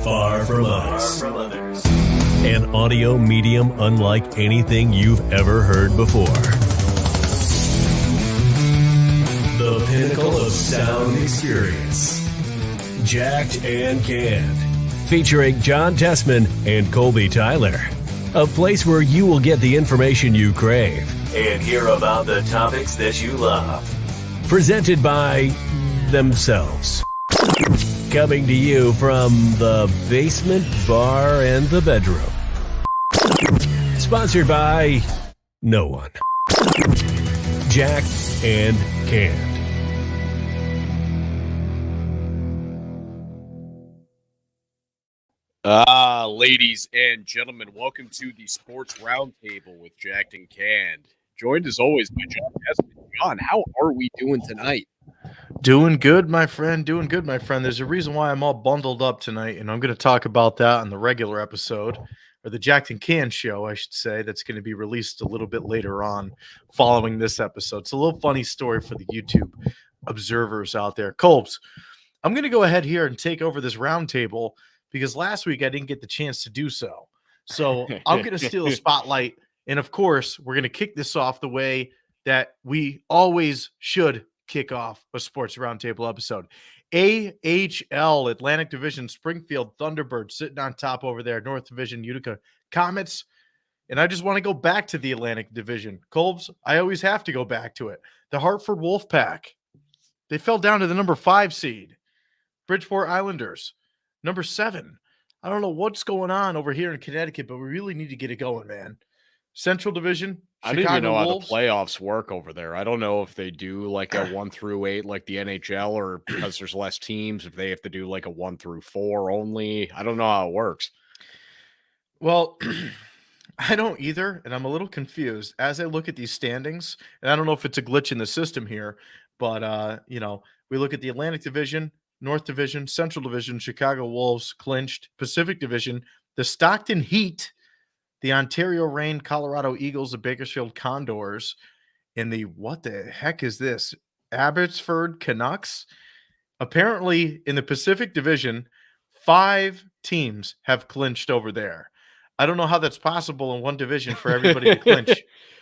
Far From Us. An audio medium unlike anything you've ever heard before. The pinnacle of sound experience. Jacked and Canned. Featuring John Tessman and Colby Tyler. A place where you will get the information you crave and hear about the topics that you love. Presented by themselves. Coming to you from the basement, bar, and the bedroom. Sponsored by no one. Jacked and Canned. Ladies and gentlemen, welcome to the Sports Roundtable with Jacked and Canned. Joined as always by John Tessman. John, how are we doing tonight? Doing good, my friend. Doing good, my friend. There's a reason why I'm all bundled up tonight, and I'm going to talk about that on the regular episode, or the Jacked and Canned show, I should say, that's going to be released a little bit later on following this episode. It's a little funny story for the YouTube observers out there. Colbs, I'm going to go ahead here and take over this roundtable because last week I didn't get the chance to do so. So I'm going to steal the spotlight, and of course, we're going to kick this off the way that we always should kick off a sports roundtable episode. AHL, Atlantic Division, Springfield Thunderbirds sitting on top over there. North Division, Utica Comets. And I just want to go back to the Atlantic Division. Colbs, I always have to go back to it. The Hartford Wolfpack. They fell down to the number 5 seed. Bridgeport Islanders, number 7. I don't know what's going on over here in Connecticut, but we really need to get it going, man. Central Division, I don't even know Wolves. how the playoffs work over there. I don't know if they do like a 1 through 8 like the NHL, or because there's less teams, if they have to do like a 1 through 4 only. I don't know how it works. Well, I don't either, and I'm a little confused as I look at these standings. And I don't know if it's a glitch in the system here, but we look at the Atlantic Division, North Division, Central Division, Chicago Wolves clinched, Pacific Division, the Stockton Heat, the Ontario Reign, Colorado Eagles, the Bakersfield Condors, and the what the heck is this? Abbotsford Canucks. Apparently, in the Pacific Division, 5 teams have clinched over there. I don't know how that's possible in one division for everybody to clinch.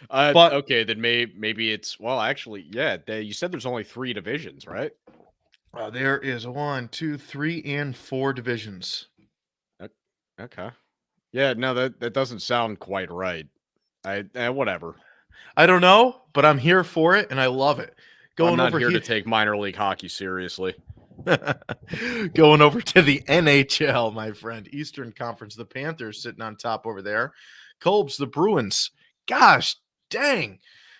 But okay, then maybe it's actually, yeah. You said there's only 3 divisions, right? There is 1, 2, 3, and 4 divisions. Okay. Yeah, no, that doesn't sound quite right. Whatever. I don't know, but I'm here for it, and I love it. I'm not here to take minor league hockey seriously. Going over to the NHL, my friend. Eastern Conference, the Panthers sitting on top over there. Colbs, the Bruins. Gosh, dang.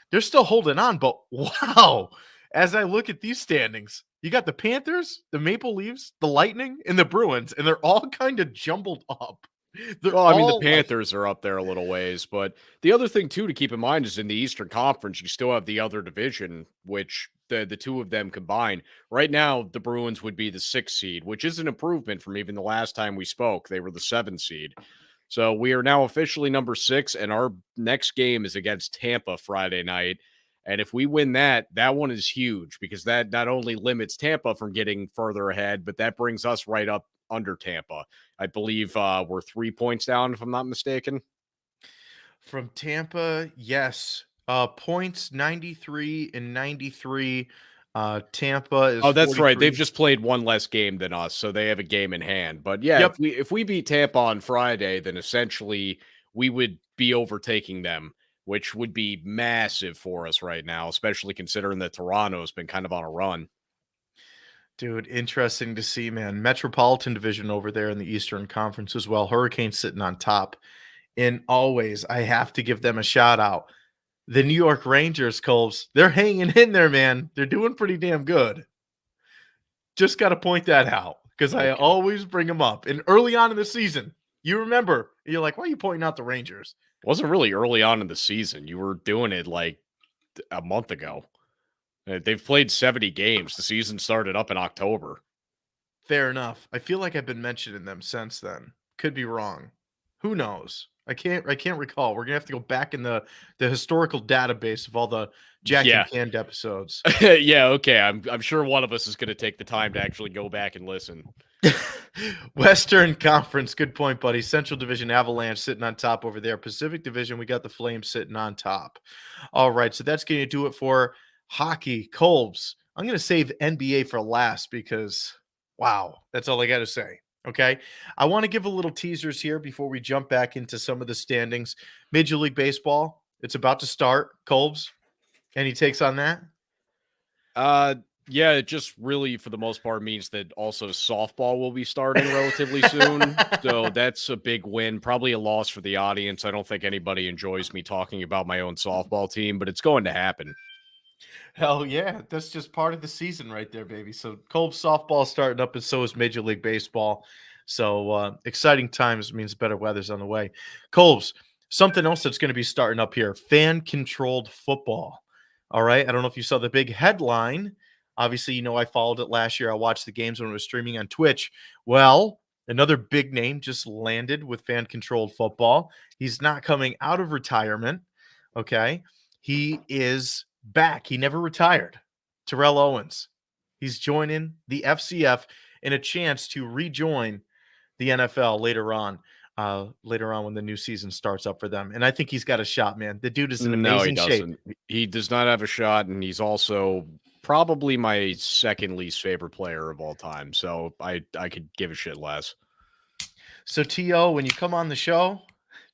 They're still holding on, but wow. As I look at these standings, you got the Panthers, the Maple Leafs, the Lightning, and the Bruins, and they're all kind of jumbled up. The Panthers are up there a little ways, but the other thing, too, to keep in mind is in the Eastern Conference, you still have the other division, which the 2 of them combined. Right now, the Bruins would be the 6th seed, which is an improvement from even the last time we spoke. They were the 7th seed. So we are now officially number 6, and our next game is against Tampa Friday night. And if we win that one is huge because that not only limits Tampa from getting further ahead, but that brings us right up under Tampa. I believe we're 3 points down, if I'm not mistaken. From Tampa, yes. Points 93 and 93. Tampa is. Oh, that's 43. right. They've just played 1 less game than us, so they have a game in hand. But yeah, yep. if we beat Tampa on Friday, then essentially we would be overtaking them, which would be massive for us right now, especially considering that Toronto's been kind of on a run. Dude, interesting to see, man. Metropolitan Division over there in the Eastern Conference as well. Hurricanes sitting on top. And always, I have to give them a shout out. The New York Rangers, Colbs, they're hanging in there, man. They're doing pretty damn good. Just got to point that out because I always bring them up. And early on in the season, you remember, you're like, why are you pointing out the Rangers? It wasn't really early on in the season. You were doing it like a month ago. They've played 70 games. The season started up in October. Fair enough. I feel like I've been mentioning them since then. Could be wrong. Who knows? I can't recall. We're gonna have to go back in the historical database of all the Jack and Canned episodes. Yeah, okay. I'm sure one of us is gonna take the time to actually go back and listen. Western Conference, good point, buddy. Central Division Avalanche sitting on top over there. Pacific Division, we got the Flames sitting on top. All right, so that's going to do it for hockey. Colbs, I'm going to save NBA for last because, wow, that's all I got to say. Okay, I want to give a little teasers here before we jump back into some of the standings. Major League Baseball, it's about to start. Colbs, any takes on that? Yeah, it just really, for the most part, means that also softball will be starting relatively soon. So that's a big win. Probably a loss for the audience. I don't think anybody enjoys me talking about my own softball team, but it's going to happen. Hell yeah, that's just part of the season right there, baby. So Colbs softball starting up, and so is Major League Baseball. So exciting times means better weather's on the way. Colbs, something else that's going to be starting up here: fan-controlled football. All right, I don't know if you saw the big headline. Obviously, you know I followed it last year. I watched the games when it was streaming on Twitch. Well, another big name just landed with fan-controlled football. He's not coming out of retirement. Okay, he is back. He never retired. Terrell Owens. He's joining the FCF in a chance to rejoin the NFL later on when the new season starts up for them. And I think he's got a shot, man. The dude is in amazing shape. He does not have a shot, and he's also probably my second least favorite player of all time. So I could give a shit less. So T.O., when you come on the show,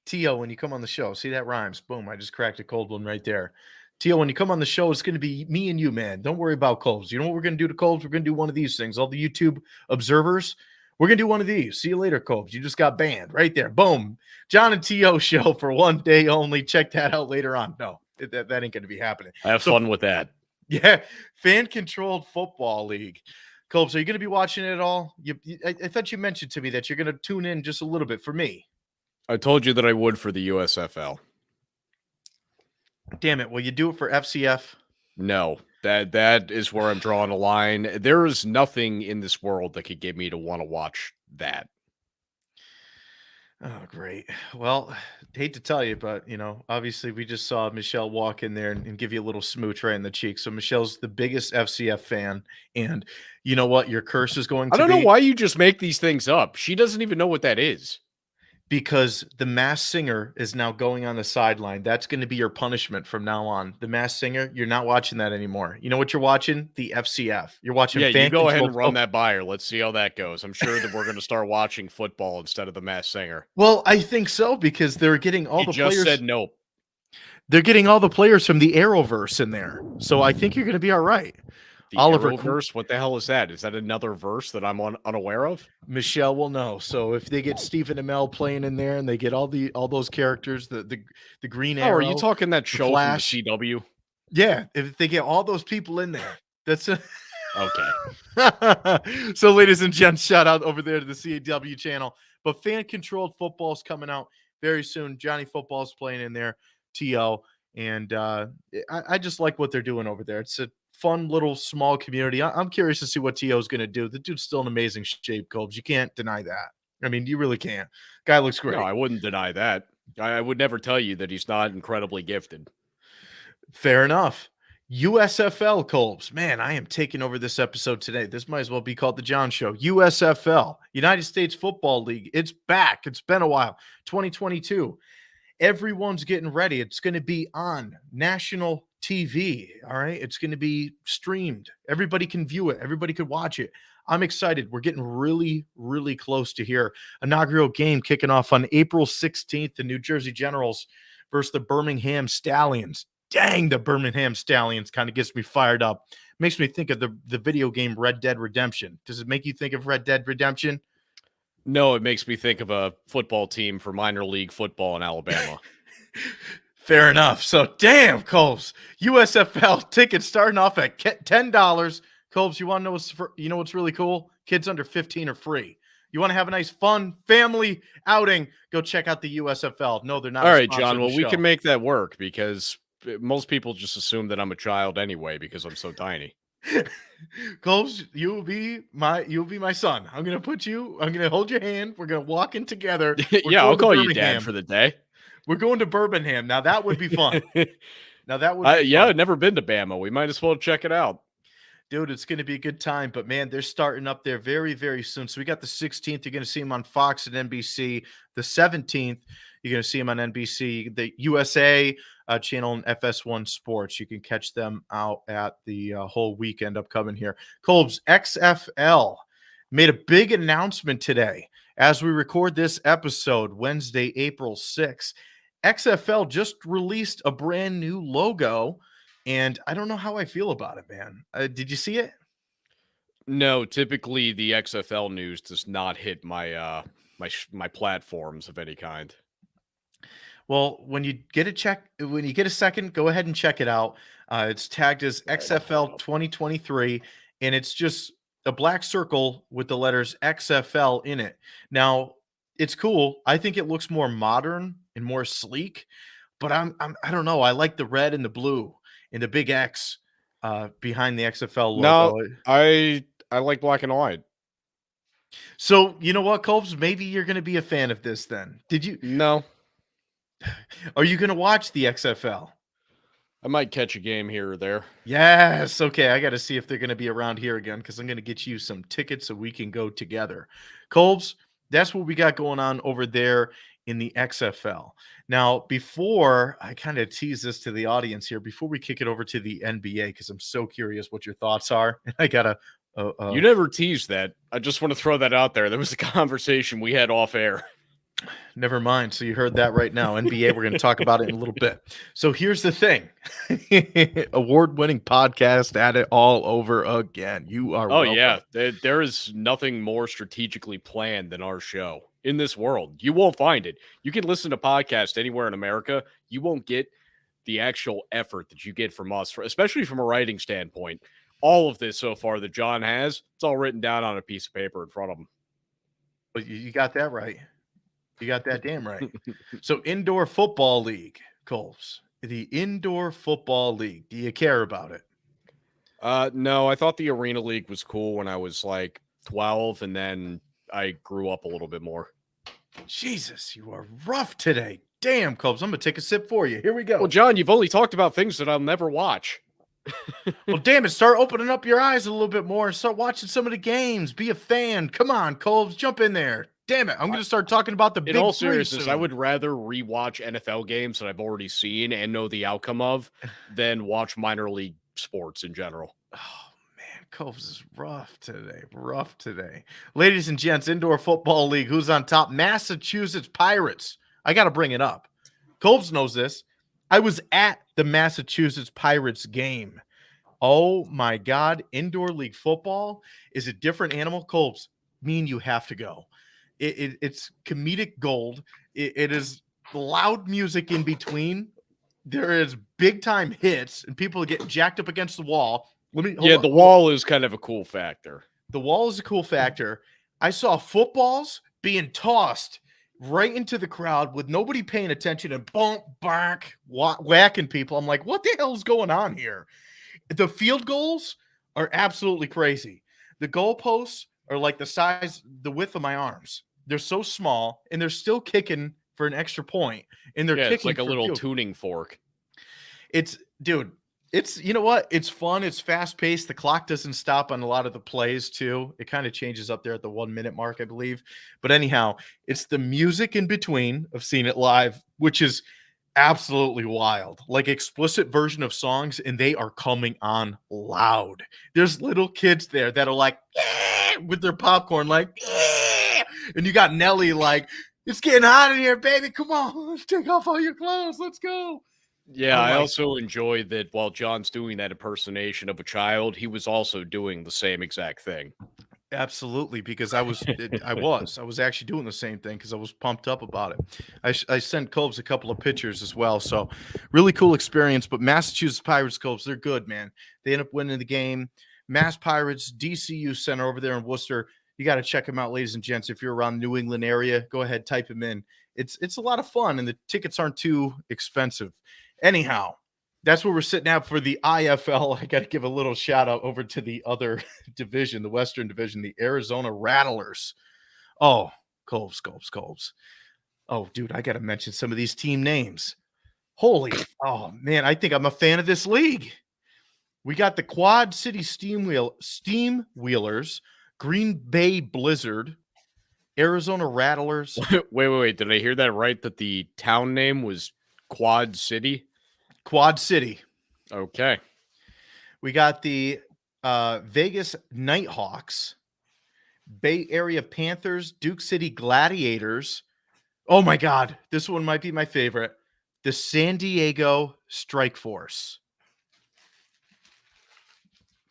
see that rhymes. Boom, I just cracked a cold one right there. T.O., when you come on the show, it's going to be me and you, man. Don't worry about Colbs. You know what we're going to do to Colbs? We're going to do one of these things. All the YouTube observers, we're going to do one of these. See you later, Colbs. You just got banned right there. Boom. John and T.O. show for one day only. Check that out later on. No, that ain't going to be happening. I have fun with that. Yeah, fan-controlled football league. Colbs, are you going to be watching it at all? I thought you mentioned to me that you're going to tune in just a little bit for me. I told you that I would for the USFL. Damn it. Will you do it for FCF? No, that is where I'm drawing a line. There is nothing in this world that could get me to want to watch that. Oh, great. Well, hate to tell you, but, obviously we just saw Michelle walk in there and give you a little smooch right in the cheek. So Michelle's the biggest FCF fan. And you know what? Your curse is going to be. I don't know why you just make these things up. She doesn't even know what that is. Because the Masked Singer is now going on the sideline. That's going to be your punishment from now on. The Masked Singer, you're not watching that anymore. You know what you're watching? The FCF. You're watching. Yeah, you go ahead and run that by her. Let's see how that goes. I'm sure that we're going to start watching football instead of the Masked Singer. Well, I think so because they're getting all the players. Just said nope. They're getting all the players from the Arrowverse in there, so I think you're going to be all right. The Oliver verse, what the hell is that? Is that another verse that I'm unaware of? Michelle will know. So if they get Stephen Amell playing in there and they get all those characters, the Green Arrow. Are you talking that show Flash, from the CW? Yeah, if they get all those people in there, that's okay. So, ladies and gents, shout out over there to the CW channel. But fan-controlled football is coming out very soon. Johnny Football's playing in there, T.O. And I just like what they're doing over there. It's a fun little small community. I'm curious to see what T.O. is going to do. The dude's still in amazing shape, Colbs. You can't deny that. I mean, you really can't. Guy looks great. No, I wouldn't deny that. I would never tell you that he's not incredibly gifted. Fair enough. USFL, Colbs. Man, I am taking over this episode today. This might as well be called The John Show. USFL, United States Football League. It's back. It's been a while. 2022. Everyone's getting ready. It's going to be on national TV. All right. It's going to be streamed. Everybody can view it. Everybody could watch it. I'm excited. We're getting really, really close to here. Inaugural game kicking off on April 16th. The New Jersey Generals versus the Birmingham Stallions. Dang, the Birmingham Stallions kind of gets me fired up. Makes me think of the video game Red Dead Redemption. Does it make you think of Red Dead Redemption? No, it makes me think of a football team for minor league football in Alabama. Fair enough. So, damn, Colbs. USFL tickets starting off at $10. Colbs, you want to know what's really cool? Kids under 15 are free. You want to have a nice, fun family outing? Go check out the USFL. No, they're not. All right, John. Well, we can make that work because most people just assume that I'm a child anyway because I'm so tiny. Colbs, you'll be my son. I'm gonna hold your hand. We're gonna walk in together. Yeah, I'll call you Dad for the day. We're going to Birmingham. Now that would be fun. I've never been to Bama. We might as well check it out. Dude, it's going to be a good time, but man, they're starting up there very, very soon. So we got the 16th, you're going to see them on Fox and NBC. The 17th, you're going to see them on NBC, the USA channel, and FS1 Sports. You can catch them out at the whole weekend upcoming here. Colbs, XFL made a big announcement today as we record this episode, Wednesday, April 6th. XFL just released a brand new logo. And I don't know how I feel about it, man. Did you see it? No, typically the XFL news does not hit my my platforms of any kind. Well, when you get a second, go ahead and check it out. It's tagged as XFL 2023, and it's just a black circle with the letters XFL in it. Now, it's cool. I think it looks more modern and more sleek, but I don't know. I like the red and the blue and the big X behind the XFL logo. No, I like black and white. So you know what, Colbs? Maybe you're going to be a fan of this then. No. Are you going to watch the XFL? I might catch a game here or there. Yes. Okay. I got to see if they're going to be around here again because I'm going to get you some tickets so we can go together. Colbs, that's what we got going on over there in the XFL. Now, before I kind of tease this to the audience here, before we kick it over to the NBA, because I'm so curious what your thoughts are, and I got you never teased that. I just want to throw that out there. There was a conversation we had off air. Never mind. So you heard that right now. NBA, we're going to talk about it in a little bit. So here's the thing. Award-winning podcast at it all over again. You are welcome. Yeah. There is nothing more strategically planned than our show in this world. You won't find it. You can listen to podcasts anywhere in America. You won't get the actual effort that you get from us, especially from a writing standpoint. All of this so far that John has, it's all written down on a piece of paper in front of him. But you got that right. You got that damn right. So Indoor Football League, Colbs, the Indoor Football League. Do you care about it? No, I thought the Arena League was cool when I was like 12, and then I grew up a little bit more. Jesus, you are rough today. Damn, Colbs, I'm going to take a sip for you. Here we go. Well, John, you've only talked about things that I'll never watch. Well, damn it, start opening up your eyes a little bit more and start watching some of the games. Be a fan. Come on, Colbs, jump in there. Damn it, I'm going to start talking about the big three. In all seriousness, I would rather rewatch NFL games that I've already seen and know the outcome of than watch minor league sports in general. Oh, man, Colbs is rough today. Ladies and gents, Indoor Football League, who's on top? Massachusetts Pirates. I got to bring it up. Colbs knows this. I was at the Massachusetts Pirates game. Oh, my God. Indoor league football is a different animal. Colbs, me and you have to go. It's comedic gold. It is loud music in between. There is big time hits, and people get jacked up against the wall. The wall is kind of a cool factor. The wall is a cool factor. I saw footballs being tossed right into the crowd with nobody paying attention and bump back whacking people. I'm like, what the hell is going on here? The field goals are absolutely crazy. The goalposts are like the width of my arms. They're so small, and they're still kicking for an extra point. And they're kicking it's like a little tuning fork. Dude, you know what? It's fun. It's fast paced. The clock doesn't stop on a lot of the plays too. It kind of changes up there at the 1 minute mark, I believe. But anyhow, it's the music in between of seeing it live, which is absolutely wild. Like explicit version of songs, and they are coming on loud. There's little kids there that are like, with their popcorn, like, and you got Nelly like, it's getting hot in here, baby. Come on, let's take off all your clothes. Let's go. Yeah, I also enjoy that while John's doing that impersonation of a child, he was also doing the same exact thing. Absolutely, because I was actually doing the same thing because I was pumped up about it. I sent Colbs a couple of pictures as well, so really cool experience. But Massachusetts Pirates, Colbs, they're good, man. They end up winning the game. Mass Pirates, DCU Center over there in Worcester. You got to check them out, ladies and gents. If you're around the New England area, go ahead, type them in. It's a lot of fun, and the tickets aren't too expensive. Anyhow, that's where we're sitting at for the IFL. I got to give a little shout out over to the other division, the Western Division, the Arizona Rattlers. Oh, Colbs. Oh, dude, I got to mention some of these team names. Oh, man, I think I'm a fan of this league. We got the Quad City Steam Wheelers, Green Bay Blizzard, Arizona Rattlers. Wait. Did I hear that right? That the town name was Quad City? Quad City. Okay. We got the Vegas Nighthawks, Bay Area Panthers, Duke City Gladiators. Oh my God, this one might be my favorite. The San Diego Strike Force.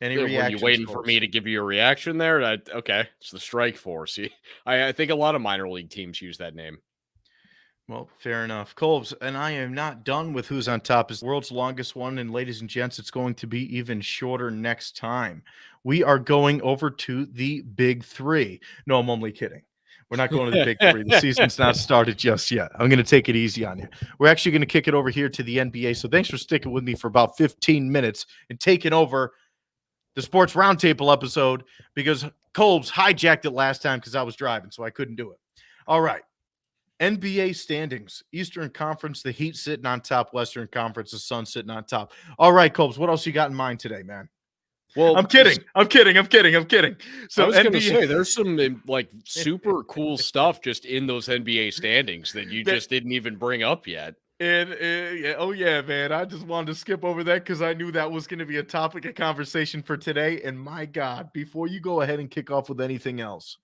Any Were reactions? you waiting for me to give you a reaction there? Okay, it's the Strike Force. I think a lot of minor league teams use that name. Well, fair enough. Colbs, and I am not done with Who's on Top is the world's longest one. And ladies and gents, it's going to be even shorter next time. We are going over to the Big Three. No, I'm only kidding. We're not going to the Big Three. The season's not started just yet. I'm going to take it easy on you. We're actually going to kick it over here to the NBA. So thanks for sticking with me for about 15 minutes and taking over the Sports Roundtable episode because Colbs hijacked it last time because I was driving, so I couldn't do it. All right. NBA standings, Eastern Conference, the Heat sitting on top, Western Conference, the Suns sitting on top. All right, Colbs, what else you got in mind today, man? Well, I'm kidding. So I was going to say there's some like super cool stuff just in those NBA standings that you just didn't even bring up yet. And oh yeah, man, I just wanted to skip over that because I knew that was going to be a topic of conversation for today. And my God, before you go ahead and kick off with anything else,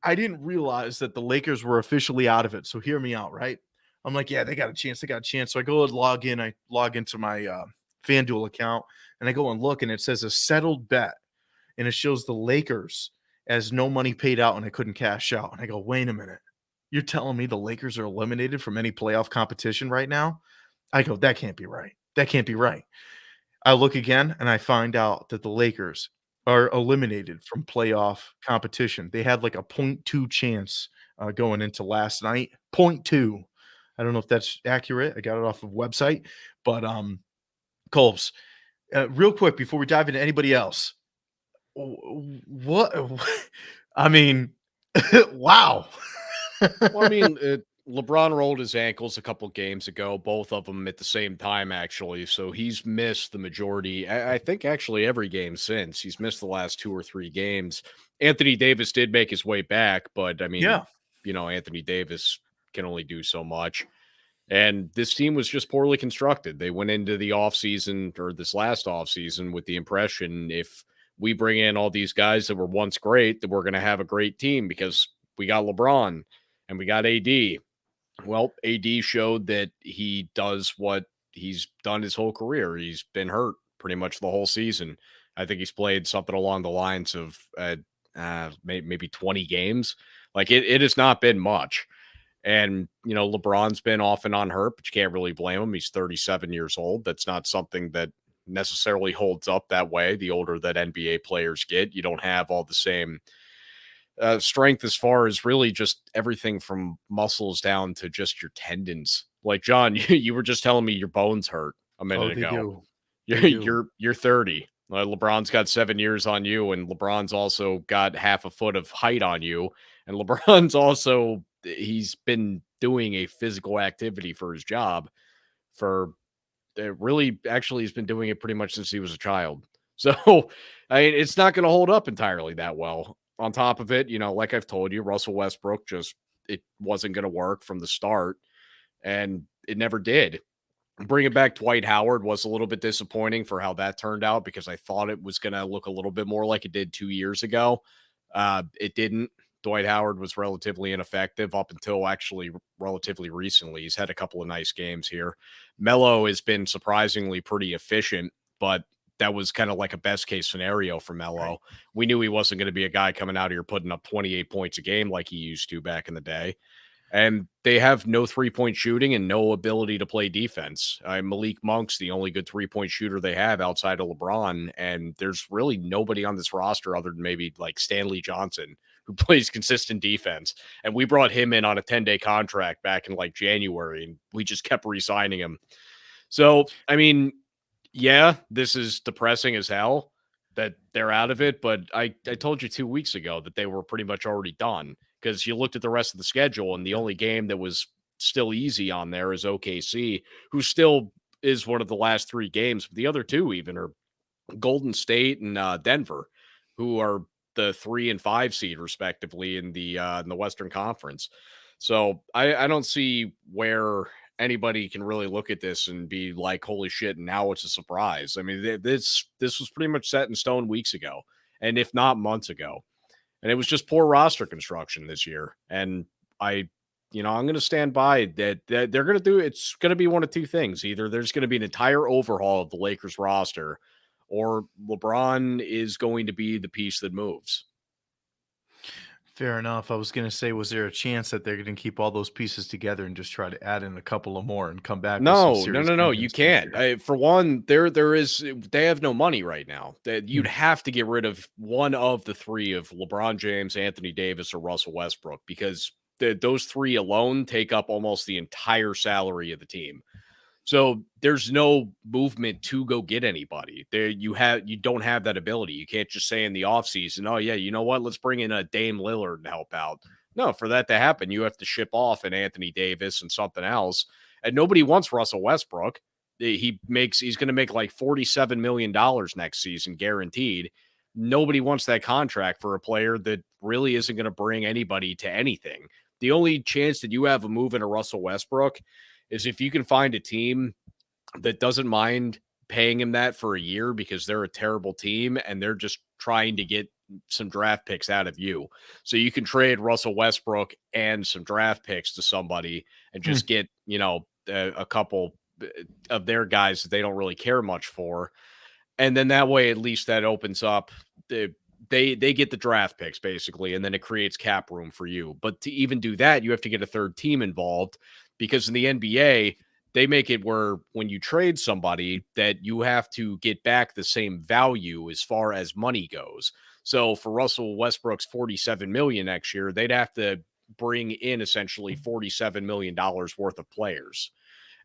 I didn't realize that the Lakers were officially out of it. So hear me out, right? I'm like, yeah, they got a chance. So I go and log in. I log into my FanDuel account, and I go and look, and it says a settled bet. And it shows the Lakers as no money paid out, and I couldn't cash out. And I go, wait a minute. You're telling me the Lakers are eliminated from any playoff competition right now? I go, that can't be right. That can't be right. I look again, and I find out that the Lakers are eliminated from playoff competition. They had like a 0.2 chance going into last night. 0.2. I don't know if that's accurate. I got it off of a website. But Colbs, real quick before we dive into anybody else, what? I mean, wow. Well, I mean, LeBron rolled his ankles a couple games ago, both of them at the same time, actually. So he's missed the majority. I think actually every game since. He's missed the last 2 or 3 games. Anthony Davis did make his way back, but I mean, Anthony Davis can only do so much. And this team was just poorly constructed. They went into the offseason or this last offseason with the impression if we bring in all these guys that were once great, that we're going to have a great team because we got LeBron and we got AD. Well, AD showed that he does what he's done his whole career. He's been hurt pretty much the whole season. I think he's played something along the lines of maybe 20 games. Like it has not been much. And, LeBron's been off and on hurt, but you can't really blame him. He's 37 years old. That's not something that necessarily holds up that way. The older that NBA players get, you don't have all the same strength as far as really just everything from muscles down to just your tendons. Like John, you were just telling me your bones hurt a minute ago. You're 30. LeBron's got 7 years on you, and LeBron's also got half a foot of height on you. And LeBron's also, he's been doing a physical activity for his job for really, actually, he's been doing it pretty much since he was a child. So, I mean, it's not going to hold up entirely that well. On top of it, like I've told you, Russell Westbrook it wasn't going to work from the start, and it never did. Bringing back Dwight Howard was a little bit disappointing for how that turned out because I thought it was going to look a little bit more like it did 2 years ago. It didn't. Dwight Howard was relatively ineffective up until actually relatively recently. He's had a couple of nice games here. Melo has been surprisingly pretty efficient, but that was kind of like a best case scenario for Melo. Right. We knew he wasn't going to be a guy coming out here putting up 28 points a game like he used to back in the day. And they have no 3-point shooting and no ability to play defense. Malik Monk's the only good 3-point shooter they have outside of LeBron. And there's really nobody on this roster other than maybe like Stanley Johnson who plays consistent defense. And we brought him in on a 10-day contract back in like January, and we just kept re-signing him. So, I mean, yeah, this is depressing as hell that they're out of it. But I told you 2 weeks ago that they were pretty much already done. Because you looked at the rest of the schedule, and the only game that was still easy on there is OKC, who still is one of the last 3 games. But the other 2 even are Golden State and Denver, who are the 3 and 5 seed respectively in the Western Conference. So I don't see where anybody can really look at this and be like, holy shit, now it's a surprise. I mean, this was pretty much set in stone weeks ago, and if not months ago. And it was just poor roster construction this year. And I'm going to stand by that they're going to do, it's going to be one of two things. Either there's going to be an entire overhaul of the Lakers roster, or LeBron is going to be the piece that moves. Fair enough. I was going to say, was there a chance that they're going to keep all those pieces together and just try to add in a couple of more and come back with some No, serious you vengeance this can't. year? For one, they have no money right now. That you'd have to get rid of one of the three of LeBron James, Anthony Davis, or Russell Westbrook, because those three alone take up almost the entire salary of the team. So there's no movement to go get anybody. You don't have that ability. You can't just say in the offseason, oh yeah, you know what? Let's bring in a Dame Lillard to help out. No, for that to happen, you have to ship off an Anthony Davis and something else. And nobody wants Russell Westbrook. He's going to make like $47 million next season, guaranteed. Nobody wants that contract for a player that really isn't going to bring anybody to anything. The only chance that you have of moving a Russell Westbrook is if you can find a team that doesn't mind paying him that for a year because they're a terrible team and they're just trying to get some draft picks out of you. So you can trade Russell Westbrook and some draft picks to somebody and just get, a couple of their guys that they don't really care much for. And then that way, at least that opens up they get the draft picks basically, and then it creates cap room for you. But to even do that, you have to get a third team involved, because in the NBA, they make it where when you trade somebody that you have to get back the same value as far as money goes. So for Russell Westbrook's $47 million next year, they'd have to bring in essentially $47 million worth of players.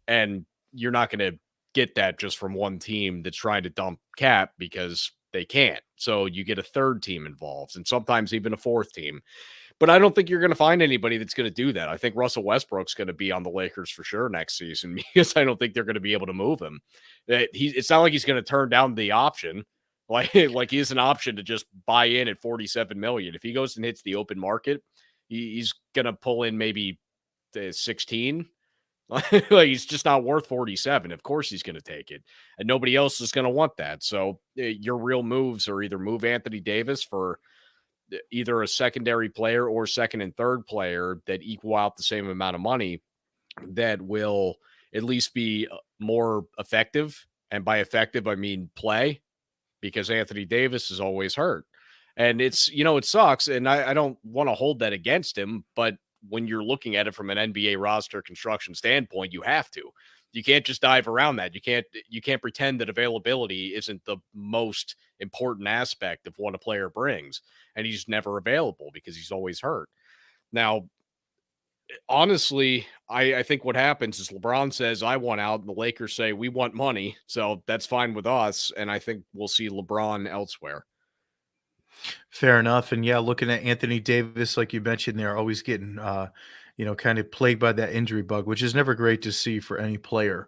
And you're not going to get that just from one team that's trying to dump cap, because they can't. So you get a third team involved, and sometimes even a fourth team. But I don't think you're going to find anybody that's going to do that. I think Russell Westbrook's going to be on the Lakers for sure next season, because I don't think they're going to be able to move him. It's not like he's going to turn down the option. Like he has an option to just buy in at $47 million. If he goes and hits the open market, he's going to pull in maybe 16. Like, he's just not worth 47. Of course he's going to take it, and nobody else is going to want that. So your real moves are either move Anthony Davis for either a secondary player or second and third player that equal out the same amount of money, that will at least be more effective. And by effective, I mean play, because Anthony Davis is always hurt. And it's, it sucks. And I don't want to hold that against him, but when you're looking at it from an NBA roster construction standpoint, you have to. You can't just dive around that. You can't pretend that availability isn't the most important aspect of what a player brings. And he's never available because he's always hurt. Now, honestly, I think what happens is LeBron says, I want out, and the Lakers say, we want money. So that's fine with us. And I think we'll see LeBron elsewhere. Fair enough. And yeah, looking at Anthony Davis, like you mentioned, they're always getting, kind of plagued by that injury bug, which is never great to see for any player.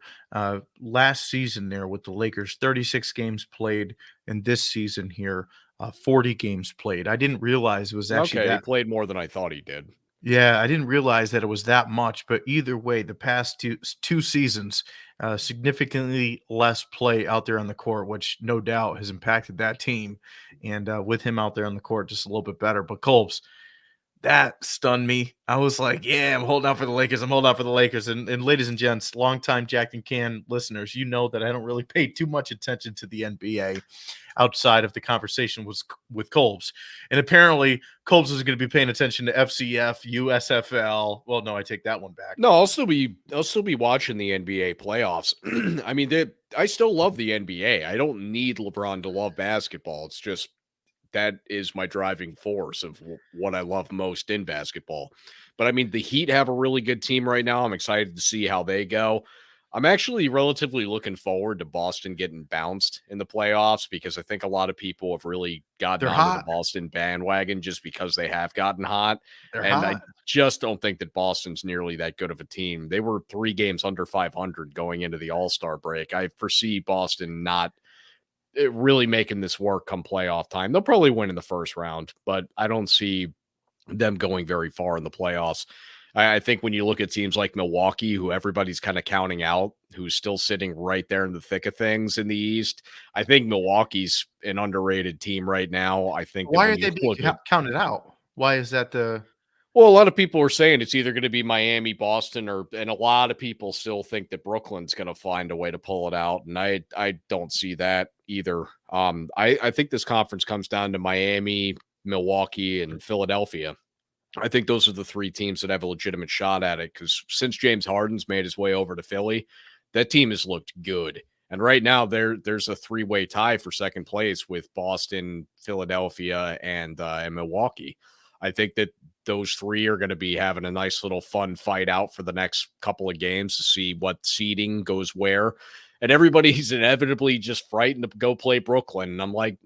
Last season there with the Lakers, 36 games played, and this season here, 40 games played. I didn't realize it was actually he played more than I thought he did. Yeah, I didn't realize that it was that much, but either way, the past two seasons, significantly less play out there on the court, which no doubt has impacted that team. And with him out there on the court, just a little bit better. But Colbs, that stunned me. I was like, yeah, I'm holding out for the Lakers. I'm holding out for the Lakers. And ladies and gents, longtime Jack and Can listeners, you know that I don't really pay too much attention to the NBA outside of the conversation with Colbs. And apparently Colbs is going to be paying attention to FCF, USFL. Well, no, I take that one back. No, I'll still be watching the NBA playoffs. I mean, I still love the NBA. I don't need LeBron to love basketball. It's just that is my driving force of what I love most in basketball. But I mean, the Heat have a really good team right now. I'm excited to see how they go. I'm actually relatively looking forward to Boston getting bounced in the playoffs, because I think a lot of people have really gotten onto the Boston bandwagon just because they have gotten hot. I just don't think that Boston's nearly that good of a team. They were 3 games under 500 going into the All-Star break. I foresee Boston not really making this work come playoff time. They'll probably win in the first round, but I don't see them going very far in the playoffs. I think when you look at teams like Milwaukee, who everybody's kind of counting out, who's still sitting right there in the thick of things in the East, I think Milwaukee's an underrated team right now. I think why are they being counted out? Why is that well, a lot of people are saying it's either going to be Miami, Boston, and a lot of people still think that Brooklyn's going to find a way to pull it out, and I don't see that either. I think this conference comes down to Miami, Milwaukee, and Philadelphia. I think those are the three teams that have a legitimate shot at it, because since James Harden's made his way over to Philly, that team has looked good. And right now, there's a three-way tie for second place with Boston, Philadelphia, and Milwaukee. I think that those three are going to be having a nice little fun fight out for the next couple of games to see what seeding goes where. And everybody's inevitably just frightened to go play Brooklyn. And I'm like,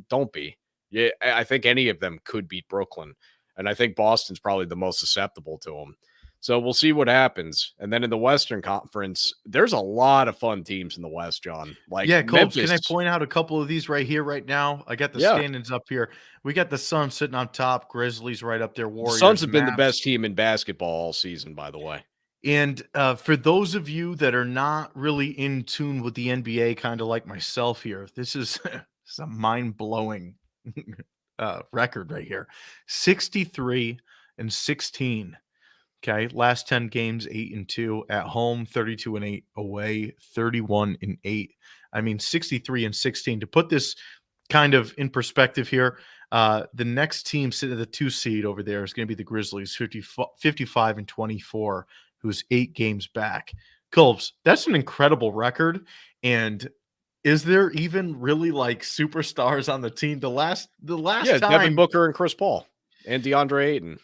don't be. Yeah, I think any of them could beat Brooklyn. And I think Boston's probably the most susceptible to them. So we'll see what happens. And then in the Western Conference, there's a lot of fun teams in the West, John. Like, yeah, Colbs, can I point out a couple of these right here, right now? I got the standings up here. We got the Suns sitting on top, Grizzlies right up there, Warriors. The Suns have been the best team in basketball all season, by the way. And for those of you that are not really in tune with the NBA, kind of like myself here, this is a mind-blowing record right here. 63-16. Okay, last 10 games, 8-2 at home, 32-8 away, 31-8. I mean, 63-16. To put this kind of in perspective here, the next team sitting at the 2 seed over there is going to be the Grizzlies, 55-24, who's 8 games back. Colbs, that's an incredible record. And is there even really like superstars on the team? The last time, Devin Booker and Chris Paul and DeAndre Ayton.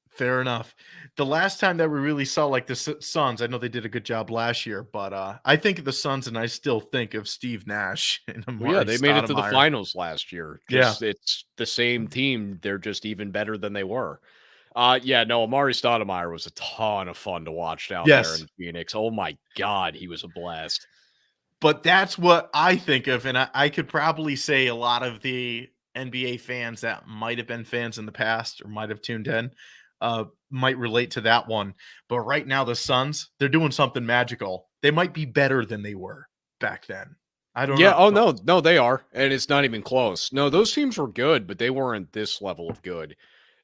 Fair enough. The last time that we really saw like the Suns, I know they did a good job last year, but I think of the Suns and I still think of Steve Nash. And they made it to the finals last year. It's the same team. They're just even better than they were. Amari Stoudemire was a ton of fun to watch down there in Phoenix. Oh my God, he was a blast. But that's what I think of, and I could probably say a lot of the NBA fans that might have been fans in the past or might have tuned in might relate to that one. But right now, the Suns, they're doing something magical. They might be better than they were back then. I don't know. Yeah, no, they are. And it's not even close. No, those teams were good, but they weren't this level of good.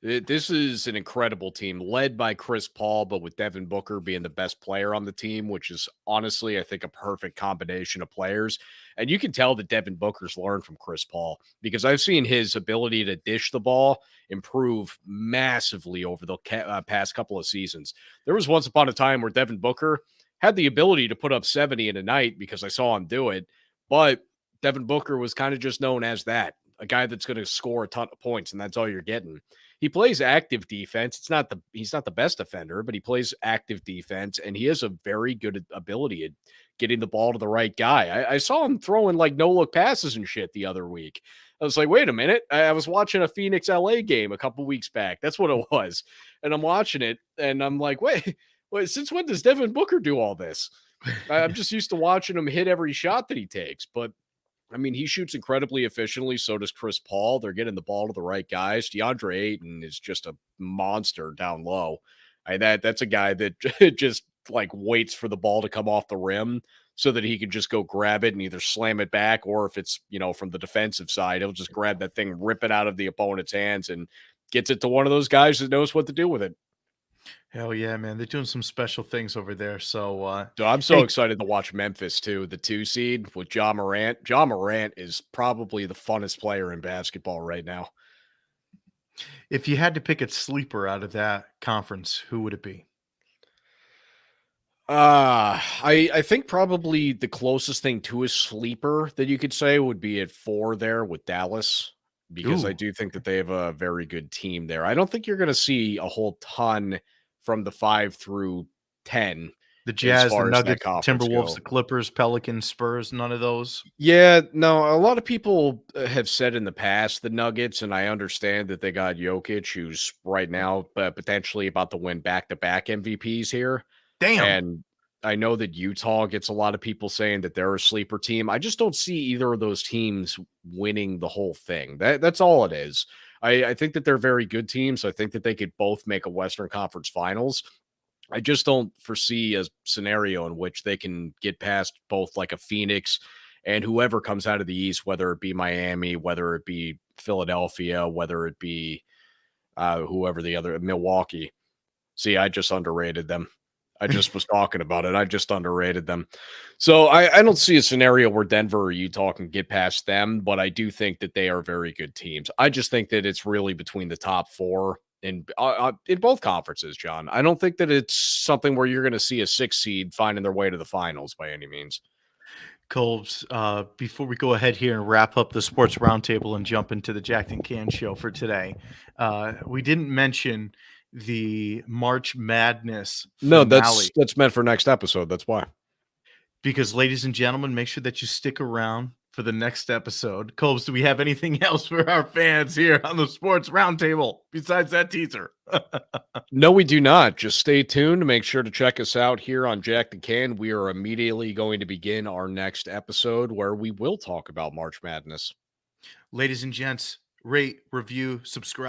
This is an incredible team led by Chris Paul, but with Devin Booker being the best player on the team, which is honestly, I think, a perfect combination of players. And you can tell that Devin Booker's learned from Chris Paul, because I've seen his ability to dish the ball improve massively over the past couple of seasons. There was once upon a time where Devin Booker had the ability to put up 70 in a night because I saw him do it. But Devin Booker was kind of just known as that, a guy that's going to score a ton of points, and that's all you're getting. He plays active defense. He's not the best defender, but he plays active defense, and he has a very good ability at getting the ball to the right guy. I saw him throwing like no-look passes and shit the other week. I was like, wait a minute. I was watching a Phoenix LA game a couple weeks back. That's what it was. And I'm watching it, and I'm like, wait, since when does Devin Booker do all this? I'm just used to watching him hit every shot that he takes, but I mean, he shoots incredibly efficiently. So does Chris Paul. They're getting the ball to the right guys. DeAndre Ayton is just a monster down low. That's a guy that just like waits for the ball to come off the rim so that he can just go grab it and either slam it back, or if it's, from the defensive side, he'll just grab that thing, rip it out of the opponent's hands, and gets it to one of those guys that knows what to do with it. Hell yeah, man. They're doing some special things over there. So Dude, I'm so excited to watch Memphis too, the 2 seed with Ja Morant. Ja Morant is probably the funnest player in basketball right now. If you had to pick a sleeper out of that conference, who would it be? I think probably the closest thing to a sleeper that you could say would be at 4 there with Dallas, because I do think that they have a very good team there. I don't think you're going to see a whole ton from the 5 through 10. The Jazz, the Nuggets, Timberwolves, the Clippers, Pelicans, Spurs, none of those. Yeah, no, a lot of people have said in the past the Nuggets, and I understand that they got Jokic, who's right now potentially about to win back-to-back MVPs here. Damn. And I know that Utah gets a lot of people saying that they're a sleeper team. I just don't see either of those teams winning the whole thing. That's all it is. I think that they're very good teams. I think that they could both make a Western Conference Finals. I just don't foresee a scenario in which they can get past both like a Phoenix and whoever comes out of the East, whether it be Miami, whether it be Philadelphia, whether it be whoever the other Milwaukee. See, I just underrated them. I just was talking about it. I just underrated them. So I don't see a scenario where Denver or Utah can get past them, but I do think that they are very good teams. I just think that it's really between the top four in both conferences, John. I don't think that it's something where you're going to see a 6 seed finding their way to the finals by any means. Colbs, before we go ahead here and wrap up the sports roundtable and jump into the Jacked and Can show for today, we didn't mention the March Madness finale. No, that's meant for next episode. That's why. Because, ladies and gentlemen, make sure that you stick around for the next episode. Colbs, do we have anything else for our fans here on the Sports Roundtable besides that teaser? No, we do not. Just stay tuned. Make sure to check us out here on Jack the Can. We are immediately going to begin our next episode where we will talk about March Madness. Ladies and gents, rate, review, subscribe.